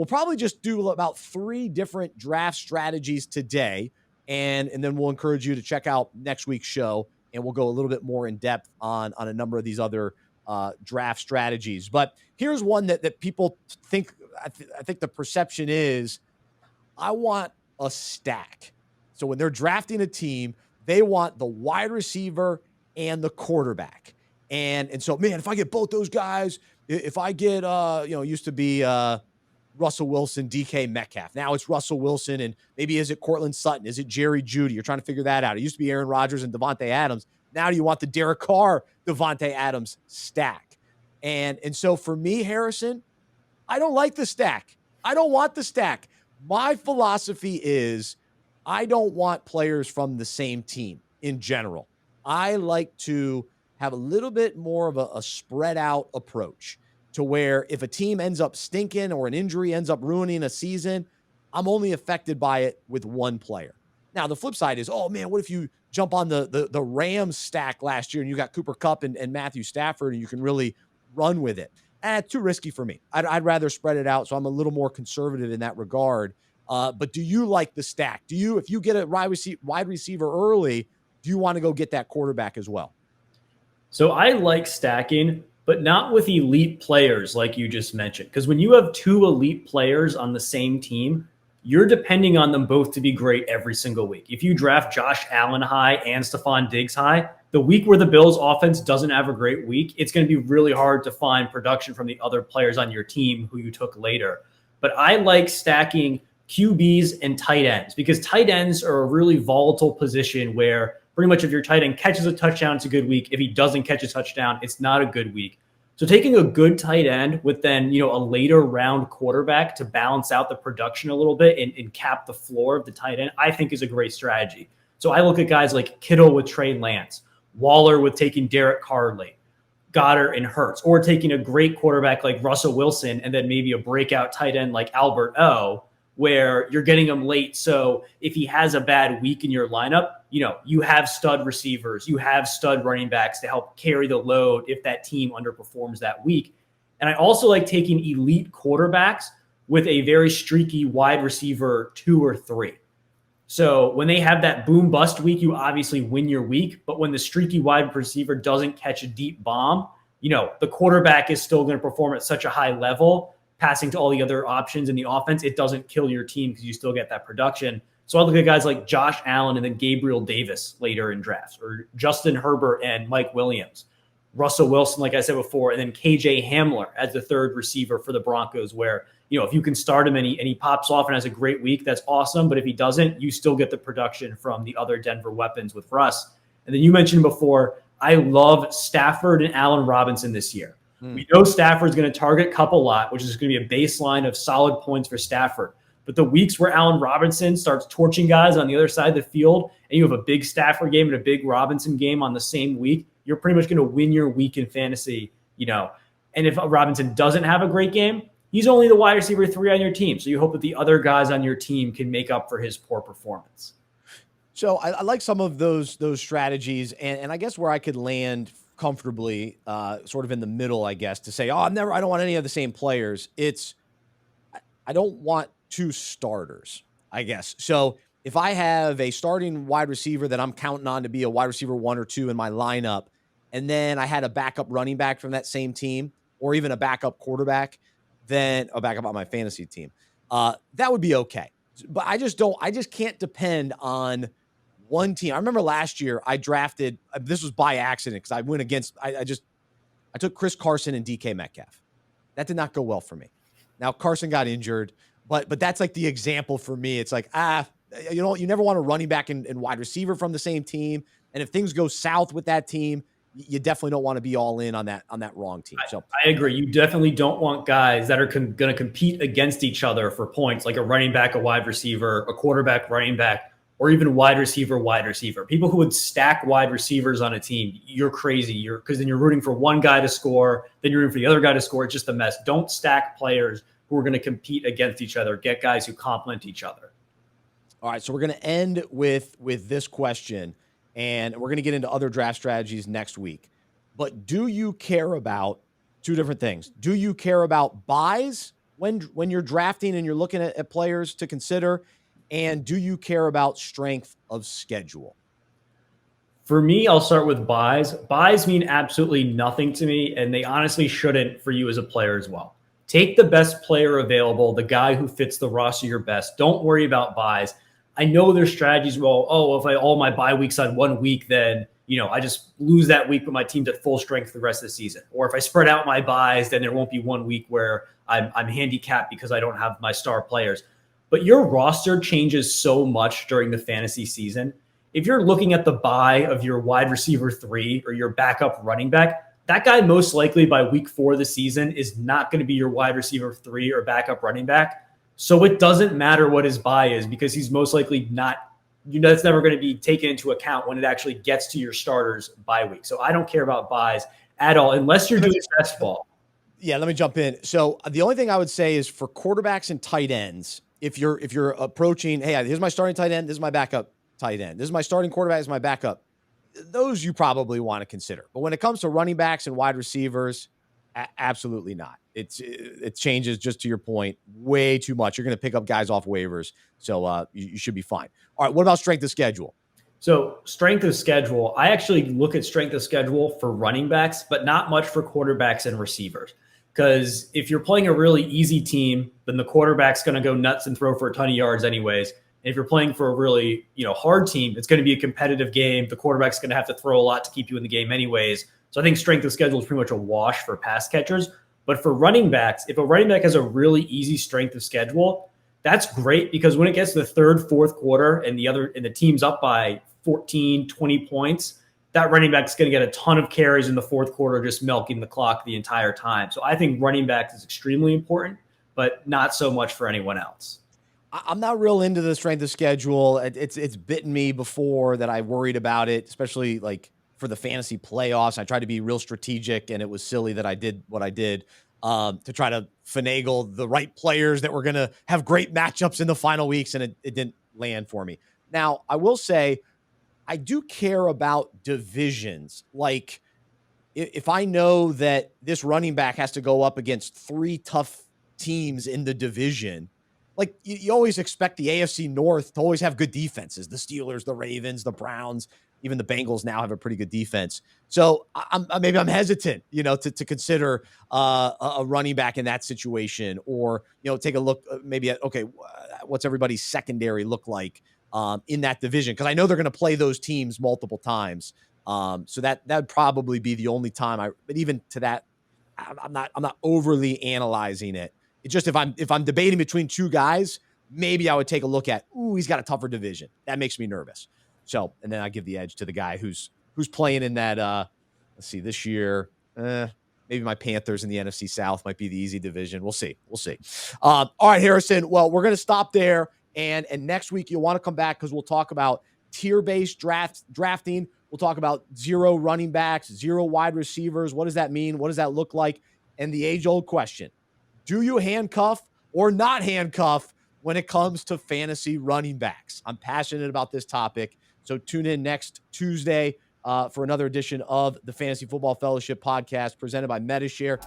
we'll probably just do about 3 different draft strategies today. And then we'll encourage you to check out next week's show, and we'll go a little bit more in depth on a number of these other draft strategies. But here's one that people think, I think the perception is, I want a stack. So when they're drafting a team, they want the wide receiver and the quarterback. And so, man, if I get both those guys, if I get, used to be Russell Wilson, DK Metcalf. Now it's Russell Wilson, and maybe is it Cortland Sutton? Is it Jerry Jeudy? You're trying to figure that out. It used to be Aaron Rodgers and Devontae Adams. Now do you want the Derek Carr, Devontae Adams stack? And so for me, Harrison, I don't like the stack. I don't want the stack. My philosophy is I don't want players from the same team in general. I like to have a little bit more of a spread out approach, to where if a team ends up stinking or an injury ends up ruining a season, I'm only affected by it with one player. Now, the flip side is, oh, man, what if you jump on the Rams stack last year and you got Cooper Kupp and Matthew Stafford and you can really run with it? Too risky for me. I'd rather spread it out, so I'm a little more conservative in that regard. But do you like the stack? If you get a wide receiver early, do you want to go get that quarterback as well? So I like stacking, but not with elite players like you just mentioned. Because when you have 2 elite players on the same team, you're depending on them both to be great every single week. If you draft Josh Allen high and Stephon Diggs high, the week where the Bills offense doesn't have a great week, it's going to be really hard to find production from the other players on your team who you took later. But I like stacking QBs and tight ends, because tight ends are a really volatile position where pretty much if your tight end catches a touchdown, it's a good week. If he doesn't catch a touchdown, it's not a good week. So taking a good tight end with then, a later round quarterback to balance out the production a little bit and cap the floor of the tight end, I think is a great strategy. So I look at guys like Kittle with Trey Lance, Waller with taking Derek Carr late, Goddard and Hurts, or taking a great quarterback like Russell Wilson and then maybe a breakout tight end like Albert O, where you're getting him late. So if he has a bad week in your lineup, you have stud receivers, you have stud running backs to help carry the load if that team underperforms that week. And I also like taking elite quarterbacks with a very streaky wide receiver 2 or 3. So when they have that boom bust week, you obviously win your week. But when the streaky wide receiver doesn't catch a deep bomb, the quarterback is still going to perform at such a high level, passing to all the other options in the offense. It doesn't kill your team because you still get that production. So I look at guys like Josh Allen and then Gabriel Davis later in drafts, or Justin Herbert and Mike Williams, Russell Wilson, like I said before, and then KJ Hamler as the third receiver for the Broncos, where, if you can start him and he pops off and has a great week, that's awesome. But if he doesn't, you still get the production from the other Denver weapons with Russ. And then you mentioned before, I love Stafford and Allen Robinson this year. We know Stafford's going to target Kupp a lot, which is going to be a baseline of solid points for Stafford. But the weeks where Allen Robinson starts torching guys on the other side of the field, and you have a big Stafford game and a big Robinson game on the same week, you're pretty much going to win your week in fantasy, And if Robinson doesn't have a great game, he's only the wide receiver 3 on your team. So you hope that the other guys on your team can make up for his poor performance. So I like some of those strategies, and I guess where I could land comfortably, sort of in the middle, I guess, to say, I don't want any of the same players. I don't want 2 starters, I guess. So if I have a starting wide receiver that I'm counting on to be a wide receiver 1 or 2 in my lineup, and then I had a backup running back from that same team, or even a backup quarterback, then a backup on my fantasy team, that would be okay. But I just can't depend on one team. I remember last year I drafted, this was by accident because I went against, I took Chris Carson and DK Metcalf. That did not go well for me. Now Carson got injured, but that's like the example for me. It's like, you never want a running back and wide receiver from the same team. And if things go south with that team, you definitely don't want to be all in on that wrong team. So I agree. You definitely don't want guys that are going to compete against each other for points, like a running back, a wide receiver, a quarterback, running back, or even wide receiver. People who would stack wide receivers on a team, you're crazy. Because then you're rooting for one guy to score, then you're rooting for the other guy to score. It's just a mess. Don't stack players who are going to compete against each other. Get guys who complement each other. All right, so we're going to end with this question, and we're going to get into other draft strategies next week. But do you care about 2 different things? Do you care about buys when you're drafting and you're looking at players to consider? And do you care about strength of schedule? For me, I'll start with buys. Buys mean absolutely nothing to me, and they honestly shouldn't for you as a player as well. Take the best player available, the guy who fits the roster your best. Don't worry about buys. I know there's strategies. Well, oh, if I all my bye weeks on 1 week, then I just lose that week, but my team's at full strength the rest of the season. Or if I spread out my buys, then there won't be 1 week where I'm handicapped because I don't have my star players. But your roster changes so much during the fantasy season. If you're looking at the buy of your wide receiver 3 or your backup running back, that guy most likely by week 4 of the season is not going to be your wide receiver 3 or backup running back. So it doesn't matter what his buy is because he's most likely not, that's never going to be taken into account when it actually gets to your starters bye week. So I don't care about buys at all unless you're doing best ball. Yeah, let me jump in. So the only thing I would say is for quarterbacks and tight ends, if you're approaching, hey, here's my starting tight end, this is my backup tight end, this is my starting quarterback, this is my backup, those you probably want to consider. But when it comes to running backs and wide receivers, absolutely not. It changes, just to your point, way too much. You're going to pick up guys off waivers, so you should be fine. All right, what about strength of schedule? So strength of schedule, I actually look at strength of schedule for running backs, but not much for quarterbacks and receivers. Because if you're playing a really easy team, then the quarterback's going to go nuts and throw for a ton of yards anyways. And if you're playing for a really hard team, it's going to be a competitive game. The quarterback's going to have to throw a lot to keep you in the game anyways. So I think strength of schedule is pretty much a wash for pass catchers. But for running backs, if a running back has a really easy strength of schedule, that's great because when it gets to the third, fourth quarter and the team's up by 14, 20 points, that running back's going to get a ton of carries in the fourth quarter, just milking the clock the entire time. So I think running back is extremely important, but not so much for anyone else. I'm not real into the strength of schedule. It's bitten me before that I worried about it, especially like for the fantasy playoffs. I tried to be real strategic, and it was silly that I did what I did to try to finagle the right players that were going to have great matchups in the final weeks, and it didn't land for me. Now, I will say I do care about divisions. Like if I know that this running back has to go up against 3 tough teams in the division, like you always expect the AFC North to always have good defenses. The Steelers, the Ravens, the Browns, even the Bengals now have a pretty good defense. So maybe I'm hesitant, to consider a running back in that situation, or take a look maybe at what's everybody's secondary look like in that division, because I know they're going to play those teams multiple times. So that'd probably be the only time but even to that, I'm not overly analyzing it. It's just if I'm debating between 2 guys, maybe I would take a look at, he's got a tougher division. That makes me nervous. So, and then I give the edge to the guy who's playing in that, let's see, this year, maybe my Panthers in the NFC South might be the easy division. We'll see. All right, Harrison. Well, we're going to stop there. And next week you'll want to come back because we'll talk about tier-based drafting. We'll talk about 0 running backs, 0 wide receivers. What does that mean? What does that look like? And the age-old question, do you handcuff or not handcuff when it comes to fantasy running backs? I'm passionate about this topic. So tune in next Tuesday for another edition of the Fantasy Football Fellowship podcast presented by Medi-Share.